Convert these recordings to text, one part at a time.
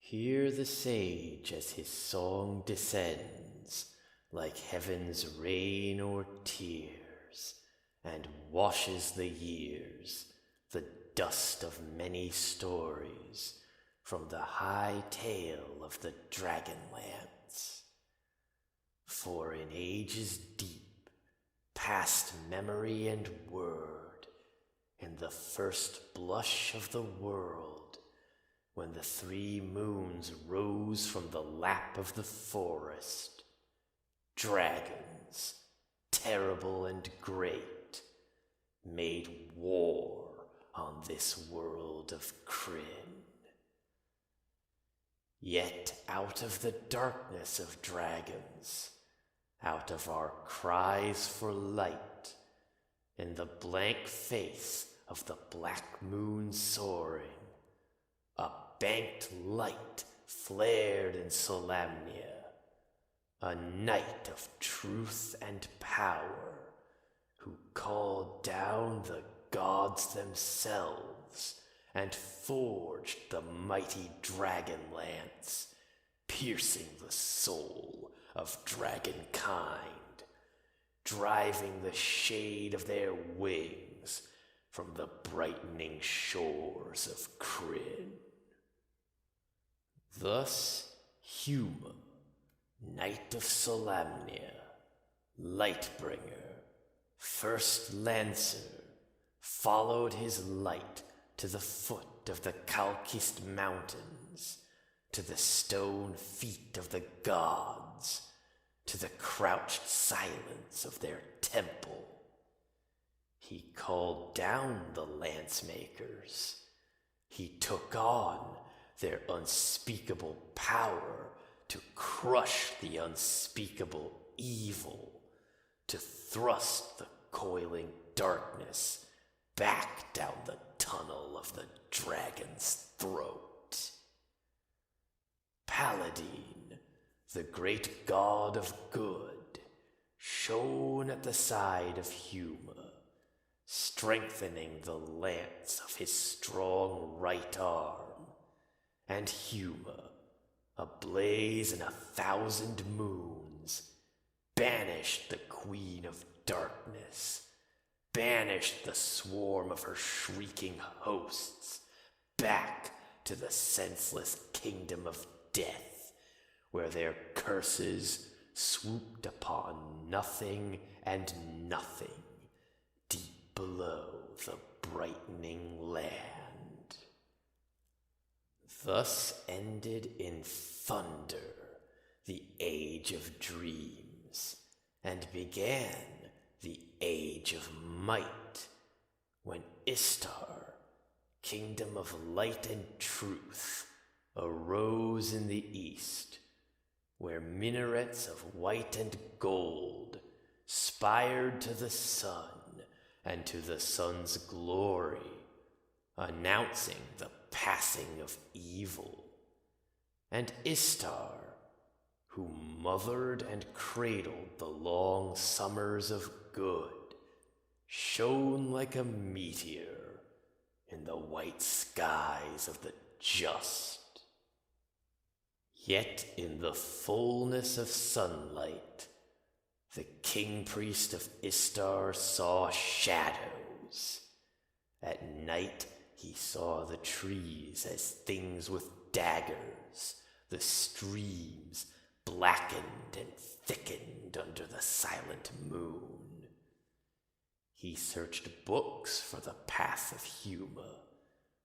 Hear the sage as his song descends, like heaven's rain or tears, and washes the years, the dust of many stories, from the high tale of the Dragonlance. For in ages deep, past memory and word, in the first blush of the world, when the 3 moons rose from the lap of the forest, dragons, terrible and great, made war on this world of Krynn. Yet out of the darkness of dragons, out of our cries for light, in the blank face of the black moon soaring, a banked light flared in Solamnia, a knight of truth and power, who called down the gods themselves and forged the mighty Dragonlance, piercing the soul of dragonkind, driving the shade of their wings from the brightening shores of Krynn. Thus Huma, Knight of Solamnia, Lightbringer, first Lancer, followed his light to the foot of the Kalkist Mountains, to the stone feet of the gods, to the crouched silence of their temple. He called down the lance-makers. He took on their unspeakable power to crush the unspeakable evil, to thrust the coiling darkness back down the tunnel of the dragon's throat. Paladin, the great god of good, shone at the side of Huma, strengthening the lance of his strong right arm, and Huma, ablaze in 1,000 moons, banished the Queen of Darkness, banished the swarm of her shrieking hosts back to the senseless kingdom of death, where their curses swooped upon nothing and nothing deep below the brightening land. Thus ended in thunder the age of dreams, and began the age of might, when Istar, kingdom of light and truth, arose in the east, where minarets of white and gold spired to the sun and to the sun's glory, announcing the passing of evil. And Istar, who mothered and cradled the long summers of good, shone like a meteor in the white skies of the just. Yet in the fullness of sunlight, the king-priest of Istar saw shadows. At night he saw the trees as things with daggers, the streams blackened and thickened under the silent moon. He searched books for the path of Huma,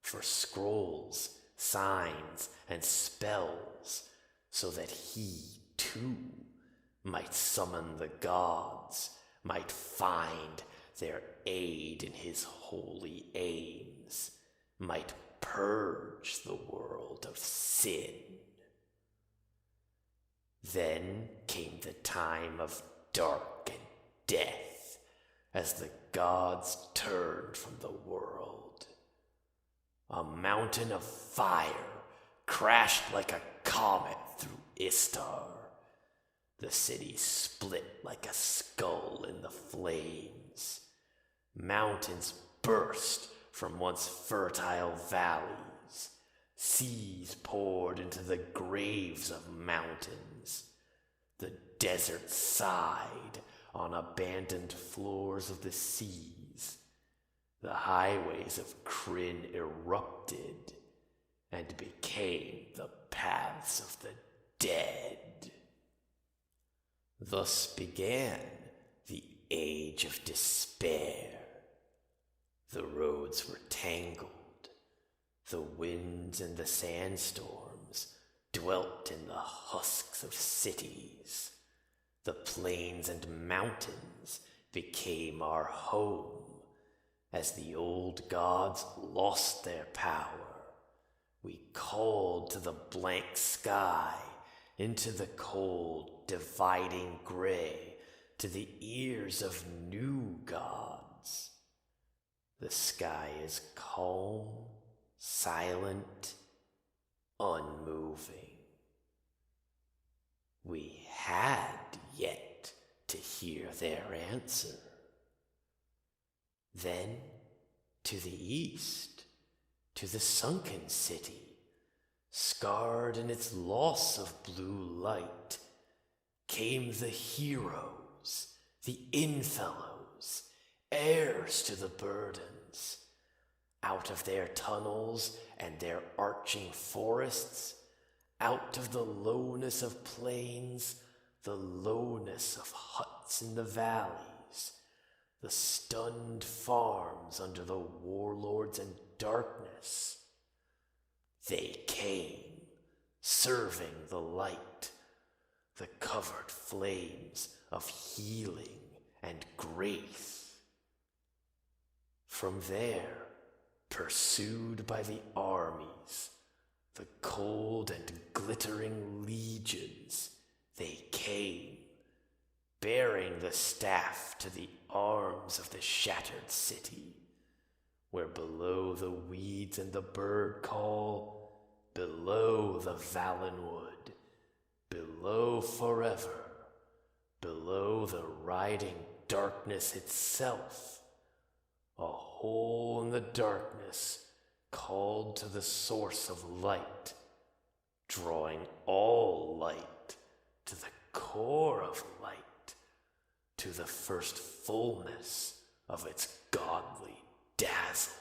for scrolls, signs, and spells, so that he, too, might summon the gods, might find their aid in his holy aims, might purge the world of sin. Then came the time of dark and death, as the gods turned from the world. A mountain of fire crashed like a comet through Istar. The city split like a skull in the flames. Mountains burst from once fertile valleys. Seas poured into the graves of mountains. The desert sighed on abandoned floors of the seas. The highways of Krynn erupted and became the paths of the dead. Thus began the Age of Despair. The roads were tangled. The winds and the sandstorms dwelt in the husks of cities. The plains and mountains became our home. As the old gods lost their power, we called to the blank sky, into the cold, dividing gray, to the ears of new gods. The sky is calm, silent, unmoving. We had yet to hear their answer. Then, to the east, to the sunken city, scarred in its loss of blue light, came the heroes, the innfellows, heirs to the burdens. Out of their tunnels and their arching forests, out of the lowness of plains, the lowness of huts in the valleys, the stunned farms under the warlords and darkness. They came, serving the light, the covered flames of healing and grace. From there, pursued by the armies, the cold and glittering legions, they came, bearing the staff to the arms of the shattered city, where below the weeds and the bird call, below the Valenwood, below forever, below the riding darkness itself, a hole in the darkness called to the source of light, drawing all light to the core of light, to the first fullness of its godly dazzle.